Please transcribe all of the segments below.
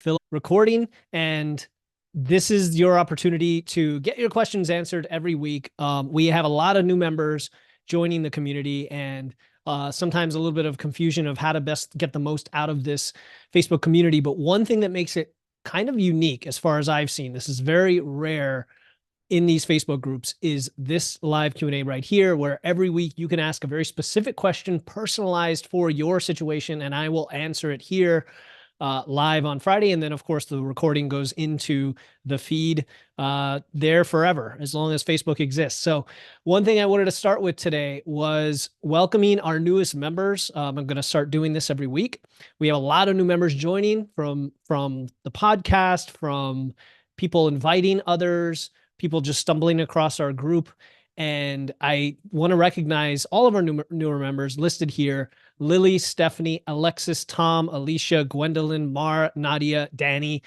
Philip recording, and this is your opportunity to get your questions answered every week. We have a lot of new members joining the community, and sometimes a little bit of confusion of how to best get the most out of this Facebook community. But one thing that makes it kind of unique, as far as I've seen, this is very rare in these Facebook groups, is this live Q&A right here, where every week you can ask a very specific question personalized for your situation, and I will answer it here live on Friday. And then, of course, the recording goes into the feed there forever, as long as Facebook exists. So one thing I wanted to start with today was welcoming our newest members. I'm going to start doing this every week. We have a lot of new members joining from the podcast, from people inviting others, people just stumbling across our group. And I want to recognize all of our newer members listed here: Lily, Stephanie, Alexis, Tom, Alicia, Gwendolyn, Mar, Nadia, Danny,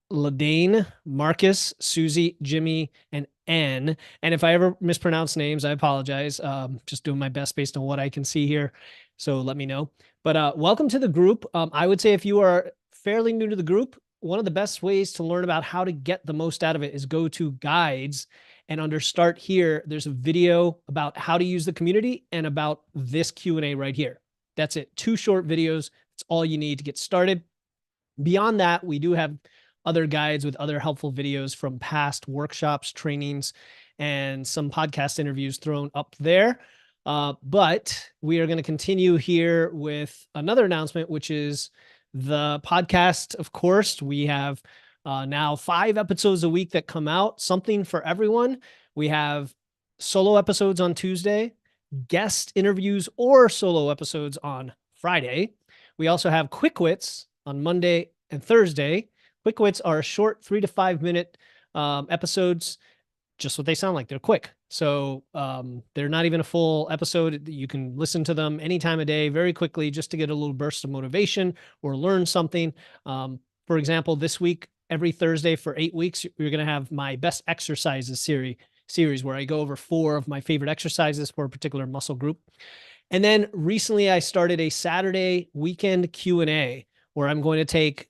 Ladane, Marcus, Susie, Jimmy, and Ann. And if I ever mispronounce names, I apologize. Just doing my best based on what I can see here. So let me know. But welcome to the group. I would say if you are fairly new to the group, one of the best ways to learn about how to get the most out of it is go to guides, and under start here, there's a video about how to use the community and about this Q&A right here. That's it. 2 short videos. It's all you need to get started. Beyond that, we do have other guides with other helpful videos from past workshops, trainings, and some podcast interviews thrown up there. But we are going to continue here with another announcement, which is the podcast. Of course, we have now 5 episodes a week that come out, something for everyone. We have solo episodes on Tuesday, guest interviews or solo episodes on Friday. We also have Quick Wits on Monday and Thursday. Quick Wits are short 3 to 5 minute episodes, just what they sound like. They're quick. So they're not even a full episode. You can listen to them any time of day very quickly just to get a little burst of motivation or learn something. For example, this week, every Thursday for 8 weeks, we're going to have my best exercises series where I go over 4 of my favorite exercises for a particular muscle group. And then recently I started a Saturday weekend Q&A where I'm going to take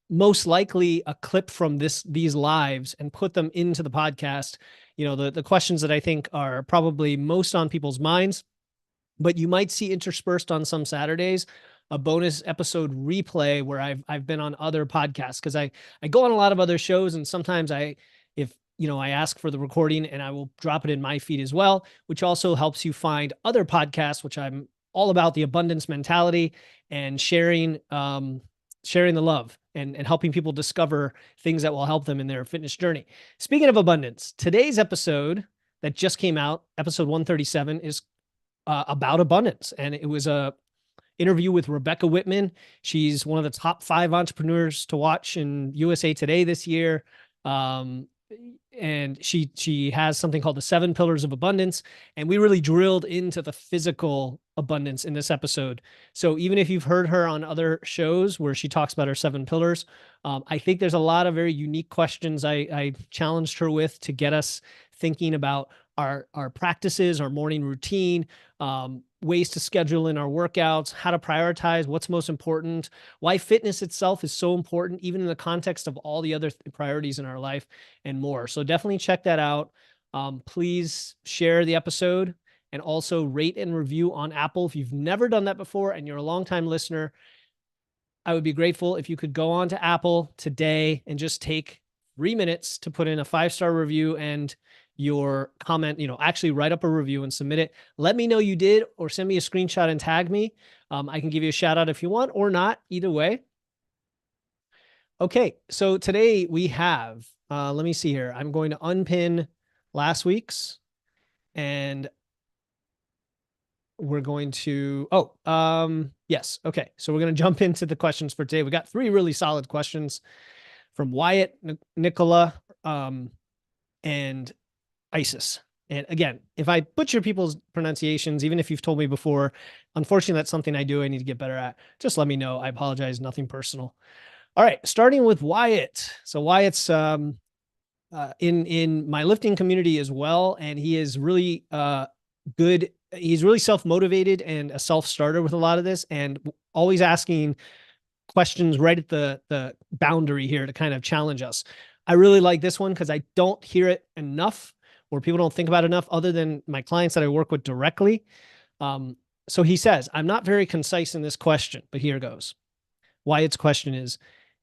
most likely a clip from these lives and put them into the podcast. You know, the questions that I think are probably most on people's minds, but you might see interspersed on some Saturdays a bonus episode replay where I've been on other podcasts, because I go on a lot of other shows, and sometimes if I ask for the recording and I will drop it in my feed as well, which also helps you find other podcasts, which I'm all about the abundance mentality and sharing the love and helping people discover things that will help them in their fitness journey. Speaking of abundance, today's episode that just came out, episode 137, is about abundance. And it was a interview with Rebecca Whitman. She's one of the top 5 entrepreneurs to watch in USA Today this year. And she has something called the 7 pillars of abundance. And we really drilled into the physical abundance in this episode. So even if you've heard her on other shows where she talks about her 7 pillars, I think there's a lot of very unique questions I challenged her with to get us thinking about our practices, our morning routine, ways to schedule in our workouts, how to prioritize what's most important, why fitness itself is so important, even in the context of all the other priorities in our life, and more. So definitely check that out. Please share the episode and also rate and review on Apple. If you've never done that before and you're a longtime listener, I would be grateful if you could go on to Apple today and just take 3 minutes to put in a 5-star review and your comment, actually write up a review and submit it. Let me know you did, or send me a screenshot and tag me. I can give you a shout out if you want, or not, either way. Okay, so today we have, let me see here. I'm going to unpin last week's, and we're going to, yes. Okay. So we're going to jump into the questions for today. We got 3 really solid questions from Wyatt, Nicola, and Isis. And again, if I butcher people's pronunciations, even if you've told me before, unfortunately, that's something I do. I need to get better at. Just let me know. I apologize. Nothing personal. All right. Starting with Wyatt. So Wyatt's in my lifting community as well. And he is really good. He's really self-motivated and a self-starter with a lot of this, and always asking questions right at the boundary here to kind of challenge us. I really like this one because I don't hear it enough, or people don't think about it enough other than my clients that I work with directly. So he says, I'm not very concise in this question, but here goes. Wyatt's question is,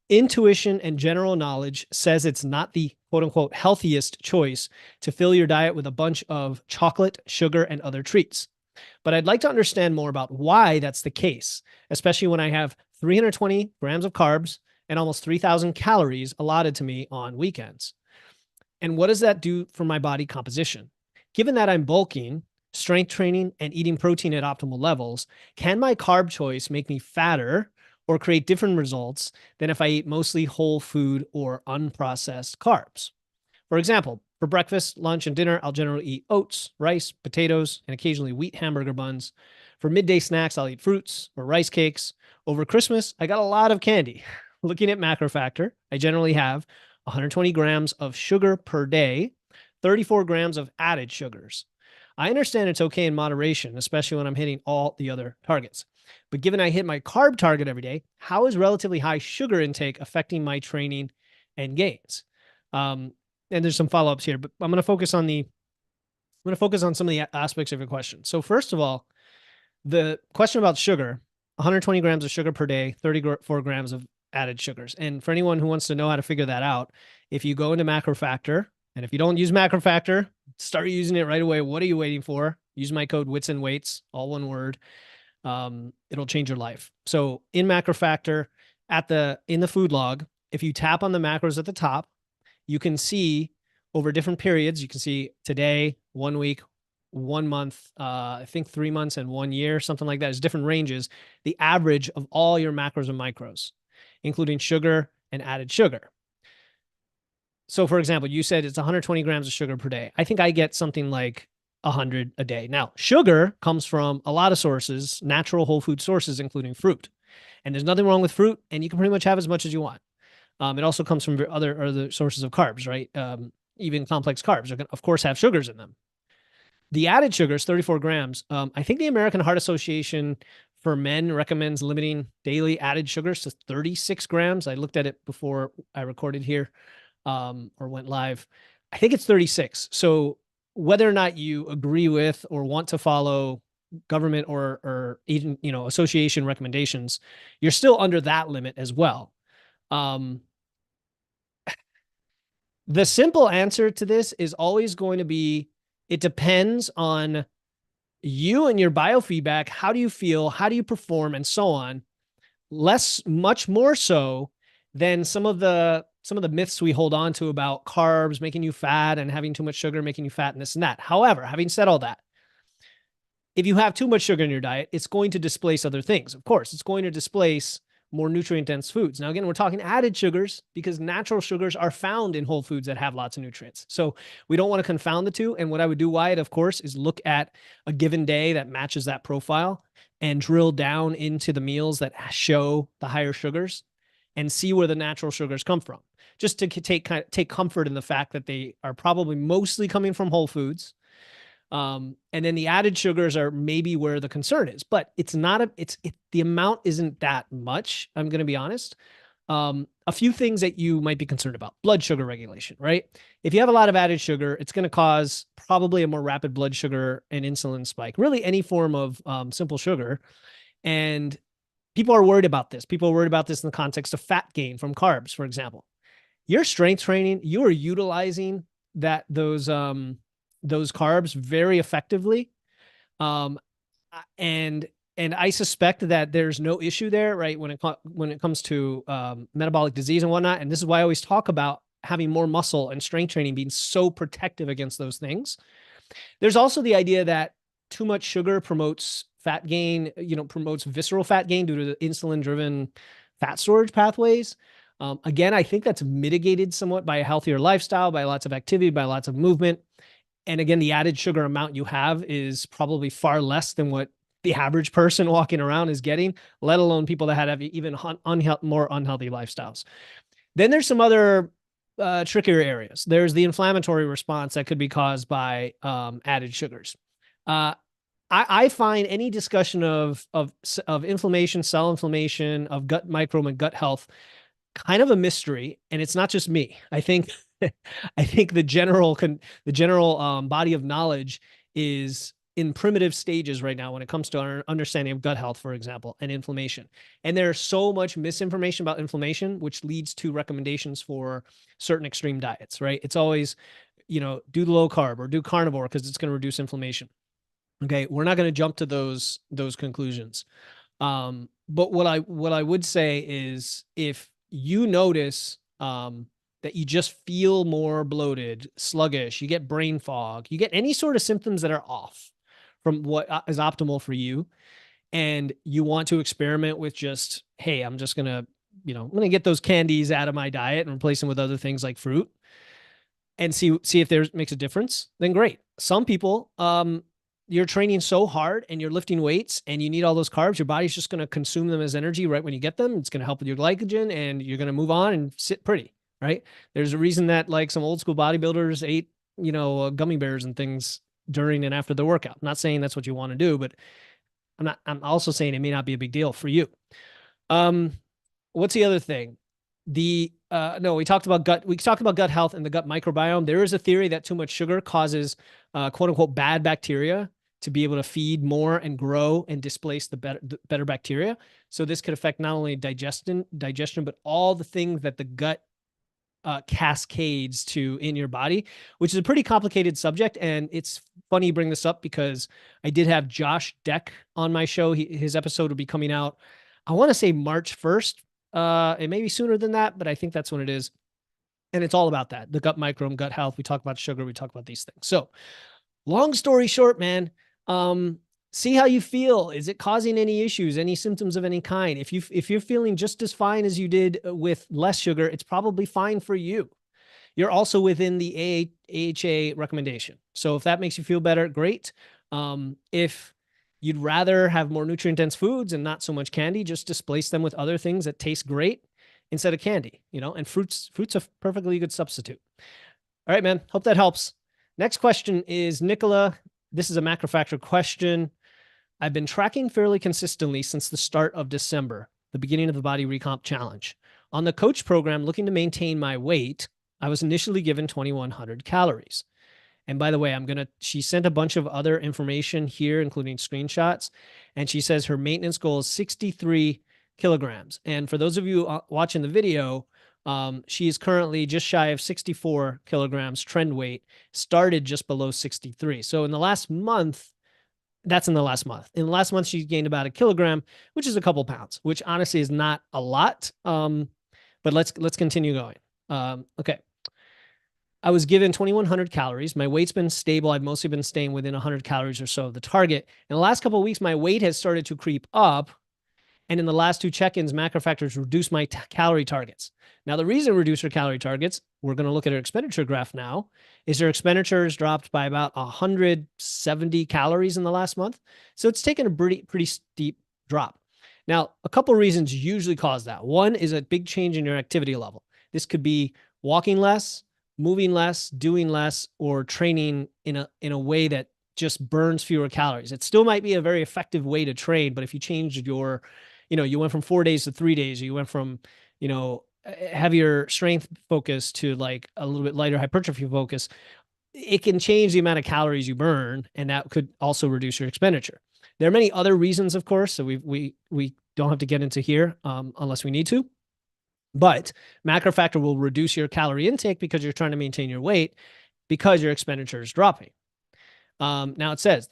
intuition and general knowledge says it's not the quote unquote healthiest choice to fill your diet with a bunch of chocolate, sugar, and other treats. But I'd like to understand more about why that's the case, especially when I have 320 grams of carbs and almost 3,000 calories allotted to me on weekends. And what does that do for my body composition? Given that I'm bulking, strength training, and eating protein at optimal levels, can my carb choice make me fatter or create different results than if I eat mostly whole food or unprocessed carbs? For example, for breakfast, lunch, and dinner, I'll generally eat oats, rice, potatoes, and occasionally wheat hamburger buns. For midday snacks, I'll eat fruits or rice cakes. Over Christmas, I got a lot of candy. Looking at macro factor, I generally have 120 grams of sugar per day, 34 grams of added sugars. I understand it's okay in moderation, especially when I'm hitting all the other targets. But given I hit my carb target every day, how is relatively high sugar intake affecting my training and gains? And there's some follow-ups here, but I'm going to focus on some of the aspects of your question. So first of all, the question about sugar, 120 grams of sugar per day, 34 grams of added sugars. And for anyone who wants to know how to figure that out, if you go into macro factor, and if you don't use macro factor, start using it right away. What are you waiting for? Use my code WITS and WAITS, all one word. It'll change your life. So in macro factor, in the food log, if you tap on the macros at the top, you can see over different periods. You can see today, 1 week, 1 month, I think 3 months and 1 year, something like that. There's different ranges. The average of all your macros and micros, including sugar and added sugar. So for example, you said it's 120 grams of sugar per day. I think I get something like 100 a day. Now, sugar comes from a lot of sources, natural whole food sources, including fruit. And there's nothing wrong with fruit, and you can pretty much have as much as you want. It also comes from other sources of carbs, right? Even complex carbs are going to, of course, have sugars in them. The added sugars, 34 grams. I think the American Heart Association for men recommends limiting daily added sugars to 36 grams. I looked at it before I recorded here or went live. I think it's 36. So whether or not you agree with or want to follow government or even, association recommendations, you're still under that limit as well. The simple answer to this is always going to be, it depends on you and your biofeedback. How do you feel? How do you perform? And so on. Much more so than some of the myths we hold on to about carbs making you fat and having too much sugar making you fat and this and that. However, having said all that, if you have too much sugar in your diet, it's going to displace other things. Of course, it's going to displace more nutrient-dense foods. Now, again, we're talking added sugars because natural sugars are found in whole foods that have lots of nutrients. So we don't want to confound the two. And what I would do, Wyatt, of course, is look at a given day that matches that profile and drill down into the meals that show the higher sugars and see where the natural sugars come from. Just to take comfort in the fact that they are probably mostly coming from whole foods. And then the added sugars are maybe where the concern is, but the amount isn't that much. I'm going to be honest. A few things that you might be concerned about: blood sugar regulation, right? If you have a lot of added sugar, it's going to cause probably a more rapid blood sugar and insulin spike, really any form of simple sugar. And people are worried about this. People are worried about this in the context of fat gain from carbs, for example. Your strength training, you are utilizing those carbs very effectively. And I suspect that there's no issue there, right? When it comes to metabolic disease and whatnot. And this is why I always talk about having more muscle and strength training being so protective against those things. There's also the idea that too much sugar promotes fat gain, promotes visceral fat gain due to the insulin-driven fat storage pathways. Again, I think that's mitigated somewhat by a healthier lifestyle, by lots of activity, by lots of movement. And again, the added sugar amount you have is probably far less than what the average person walking around is getting, let alone people that have even more unhealthy lifestyles. Then there's some other trickier areas. There's the inflammatory response that could be caused by added sugars. I find any discussion of inflammation, cell inflammation, of gut microbe and gut health kind of a mystery, and it's not just me. I think I think the general body of knowledge is in primitive stages right now when it comes to our understanding of gut health, for example, and inflammation. And there's so much misinformation about inflammation, which leads to recommendations for certain extreme diets, right? It's always, do the low carb or do carnivore because it's going to reduce inflammation. Okay, we're not going to jump to those conclusions. But what I would say is if you notice that you just feel more bloated, sluggish, you get brain fog, you get any sort of symptoms that are off from what is optimal for you, and you want to experiment with just, hey, I'm just gonna, I'm gonna get those candies out of my diet and replace them with other things like fruit and see if there makes a difference, then great. Some people, you're training so hard and you're lifting weights and you need all those carbs, your body's just going to consume them as energy right when you get them. It's going to help with your glycogen and you're going to move on and sit pretty, right? There's a reason that like some old school bodybuilders ate, gummy bears and things during and after the workout. I'm not saying that's what you want to do, but I'm also saying it may not be a big deal for you. Um, what's the other thing? No, we talked about gut health and the gut microbiome. There is a theory that too much sugar causes quote unquote bad bacteria to be able to feed more and grow and displace the better bacteria. So this could affect not only digestion, but all the things that the gut cascades to in your body, which is a pretty complicated subject. And it's funny you bring this up because I did have Josh Deck on my show. His episode will be coming out, I want to say March 1st. It may be sooner than that, but I think that's when it is. And it's all about that, the gut microbiome, gut health. We talk about sugar. We talk about these things. So long story short, man, see how you feel. Is it causing any issues, any symptoms of any kind? If you're feeling just as fine as you did with less sugar, it's probably fine for you. You're also within the AHA recommendation. So if that makes you feel better, great. If you'd rather have more nutrient dense foods and not so much candy, just displace them with other things that taste great instead of candy, and fruit's a perfectly good substitute. All right, man. Hope that helps. Next question is Nicola. This is a macrofactor question. I've been tracking fairly consistently since the start of December, the beginning of the Body Recomp Challenge. On the coach program, looking to maintain my weight, I was initially given 2,100 calories. And by the way, she sent a bunch of other information here, including screenshots. And she says her maintenance goal is 63 kilograms. And for those of you watching the video, she is currently just shy of 64 kilograms trend weight, started just below 63. So in the last month, that's in the last month. In the last month, she's gained about a kilogram, which is a couple pounds, which honestly is not a lot. But let's continue going. Okay. I was given 2,100 calories. My weight's been stable. I've mostly been staying within 100 calories or so of the target. In the last couple of weeks, my weight has started to creep up. And in the last two check-ins, macrofactors reduced my calorie targets. Now, the reason reduce her calorie targets, we're going to look at her expenditure graph now, is her expenditures dropped by about 170 calories in the last month. So it's taken a pretty steep drop. Now, a couple of reasons usually cause that. One is a big change in your activity level. This could be walking less, moving less, doing less, or training in a way that just burns fewer calories. It still might be a very effective way to train, but if you changed your, you went from 4 days to 3 days, or you went from, heavier strength focus to like a little bit lighter hypertrophy focus, it can change the amount of calories you burn, and that could also reduce your expenditure. There are many other reasons, of course, so we don't have to get into here unless we need to. But macrofactor will reduce your calorie intake because you're trying to maintain your weight because your expenditure is dropping. Now it says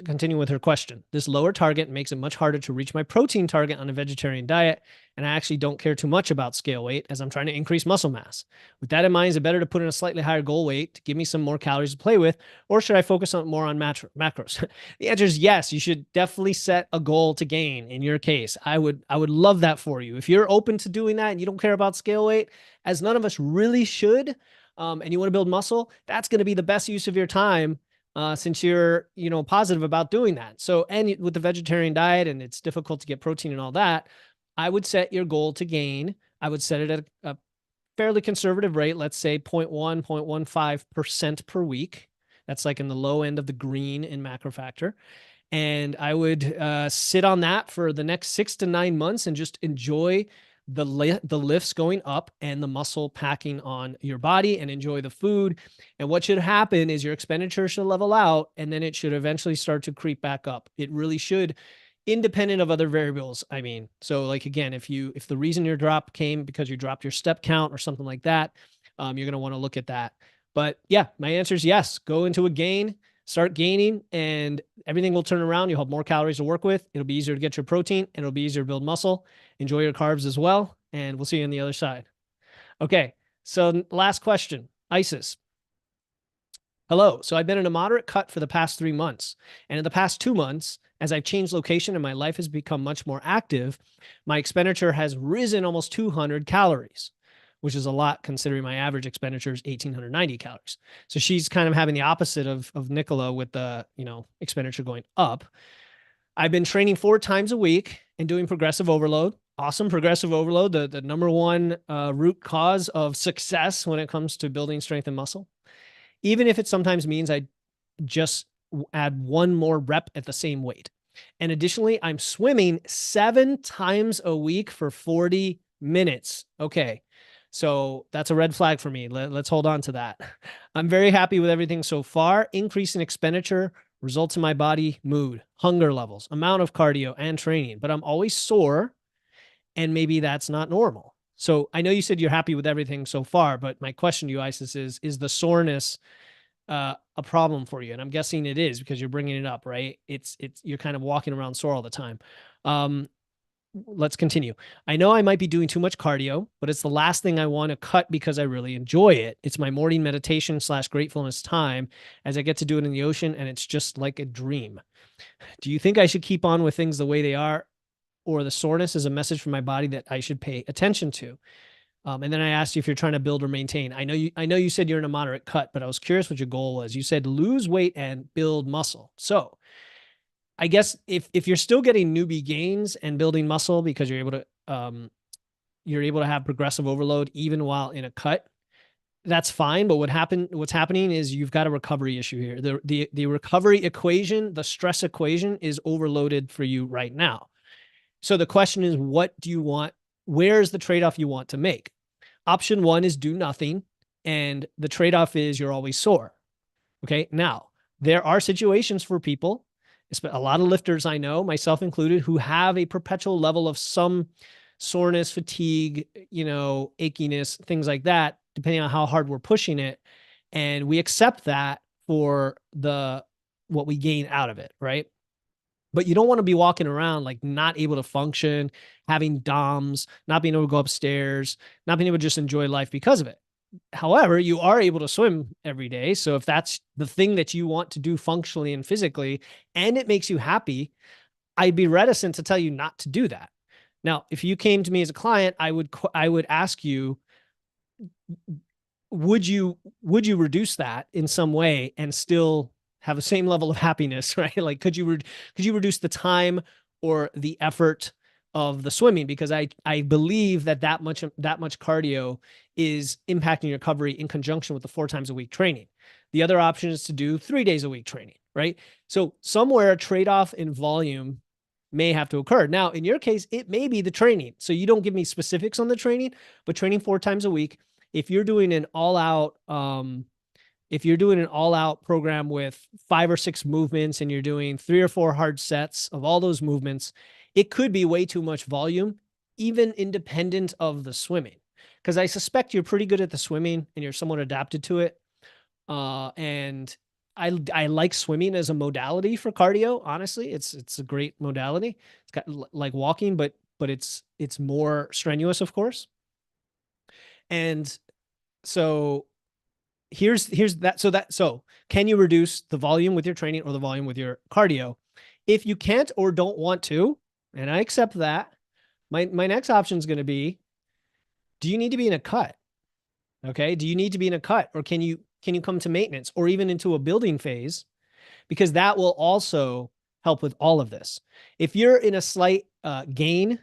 continue with her question. This lower target makes it much harder to reach my protein target on a vegetarian diet. And I actually don't care too much about scale weight as I'm trying to increase muscle mass. With that in mind, is it better to put in a slightly higher goal weight to give me some more calories to play with? Or should I focus on more on macros? The answer is yes. You should definitely set a goal to gain. In your case, I would love that for you. If you're open to doing that and you don't care about scale weight, as none of us really should, and you want to build muscle, that's going to be the best use of your time. Since you're, positive about doing that. So, and with the vegetarian diet and it's difficult to get protein and all that, I would set your goal to gain. I would set it at a fairly conservative rate. Let's say 0.1, 0.15% per week. That's like in the low end of the green in macrofactor. And I would sit on that for the next 6 to 9 months and just enjoy the lifts going up and the muscle packing on your body, and enjoy the food. And what should happen is your expenditure should level out, and then it should eventually start to creep back up. It really should, independent of other variables. I mean, so like, again, if the reason your drop came because you dropped your step count or something like that, you're going to want to look at that. But yeah, my answer is yes. Go into a gain, start gaining, and everything will turn around. You'll have more calories to work with. It'll be easier to get your protein, and it'll be easier to build muscle. Enjoy your carbs as well, and we'll see you on the other side. Okay, so last question, Isis. Hello. So I've been in a moderate cut for the past 3 months. And in the past 2 months, as I've changed location and my life has become much more active, my expenditure has risen almost 200 calories, which is a lot considering my average expenditure is 1,890 calories. So she's kind of having the opposite of Nicola with the, expenditure going up. I've been training 4 times a week and doing progressive overload. Awesome. Progressive overload, the number one root cause of success when it comes to building strength and muscle. Even if it sometimes means I just add one more rep at the same weight. And additionally, I'm swimming 7 times a week for 40 minutes. Okay. So that's a red flag for me. Let's hold on to that. I'm very happy with everything so far. Increase in expenditure results in my body, mood, hunger levels, amount of cardio and training, but I'm always sore, and maybe that's not normal. So I know you said you're happy with everything so far, but my question to you, Isis, is the soreness a problem for you? And I'm guessing it is because you're bringing it up, right? You're kind of walking around sore all the time. Let's continue. I know I might be doing too much cardio, but it's the last thing I want to cut because I really enjoy it. It's my morning meditation / gratefulness time as I get to do it in the ocean, and it's just like a dream. Do you think I should keep on with things the way they are, or the soreness is a message from my body that I should pay attention to? And then I asked you if you're trying to build or maintain. I know you said you're in a moderate cut, but I was curious what your goal was. You said lose weight and build muscle. So I guess if you're still getting newbie gains and building muscle because you're able to have progressive overload even while in a cut, that's fine. But what's happening is you've got a recovery issue here. The recovery equation, the stress equation, is overloaded for you right now. So the question is, what do you want? Where's the trade-off you want to make? Option one is do nothing, and the trade-off is you're always sore. Okay. Now, there are situations for people, a lot of lifters I know, myself included, who have a perpetual level of some soreness, fatigue, achiness, things like that, depending on how hard we're pushing it. And we accept that for what we gain out of it, right? But you don't want to be walking around like not able to function, having DOMs, not being able to go upstairs, not being able to just enjoy life because of it. However, you are able to swim every day. So if that's the thing that you want to do functionally and physically, and it makes you happy, I'd be reticent to tell you not to do that. Now, if you came to me as a client, I would ask you, would you reduce that in some way and still have the same level of happiness, right? Like, could you reduce the time or the effort of the swimming? Because I believe that much cardio is impacting your recovery in conjunction with the 4 times a week training. The other option is to do 3 days a week training, right? So somewhere a trade-off in volume may have to occur. Now, in your case, it may be the training. So you don't give me specifics on the training, but training 4 times a week, if you're doing an all-out program with 5 or 6 movements and you're doing 3 or 4 hard sets of all those movements, it could be way too much volume, even independent of the swimming. Because I suspect you're pretty good at the swimming and you're somewhat adapted to it. And I like swimming as a modality for cardio. Honestly, it's a great modality. It's got like walking, but it's more strenuous, of course. And so here's that. So can you reduce the volume with your training or the volume with your cardio? If you can't or don't want to, and I accept that, my next option is going to be, do you need to be in a cut? Okay. Do you need to be in a cut, or can you come to maintenance or even into a building phase? Because that will also help with all of this. If you're in a slight gain,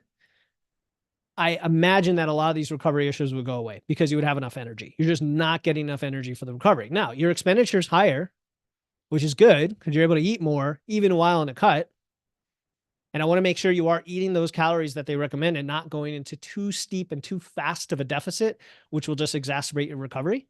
I imagine that a lot of these recovery issues would go away because you would have enough energy. You're just not getting enough energy for the recovery. Now, your expenditure is higher. which is good because you're able to eat more even while in a cut. And I want to make sure you are eating those calories that they recommend and not going into too steep and too fast of a deficit, which will just exacerbate your recovery.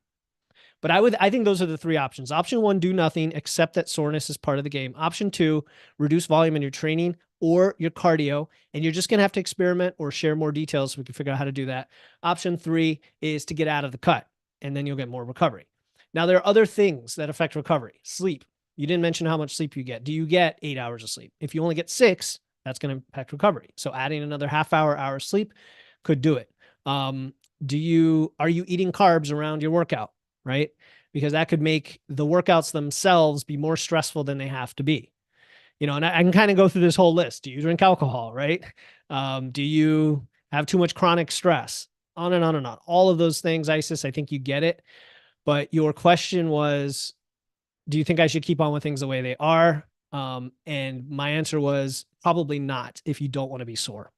But I think those are the three options. Option one, do nothing, accept that soreness is part of the game. Option two, reduce volume in your training or your cardio, and you're just going to have to experiment or share more details so we can figure out how to do that. Option three is to get out of the cut, and then you'll get more recovery. Now, there are other things that affect recovery. Sleep. You didn't mention how much sleep you get. Do you get 8 hours of sleep? If you only get 6, that's going to impact recovery. So adding another hour sleep could do it. Are you eating carbs around your workout? Right? Because that could make the workouts themselves be more stressful than they have to be. And I can kind of go through this whole list. Do you drink alcohol? Right? Do you have too much chronic stress? On and on and on. All of those things, Isis, I think you get it. But your question was, do you think I should keep on with things the way they are? And my answer was probably not if you don't want to be sore.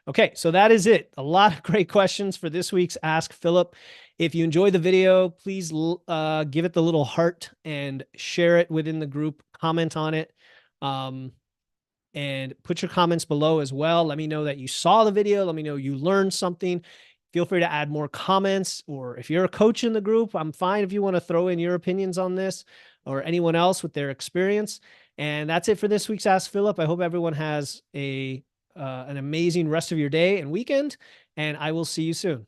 Okay, so that is it. A lot of great questions for this week's Ask Philip. If you enjoyed the video, please give it the little heart and share it within the group. Comment on it. And put your comments below as well. Let me know that you saw the video. Let me know you learned something. Feel free to add more comments, or if you're a coach in the group, I'm fine if you want to throw in your opinions on this or anyone else with their experience. And that's it for this week's Ask Philip. I hope everyone has an amazing rest of your day and weekend, and I will see you soon.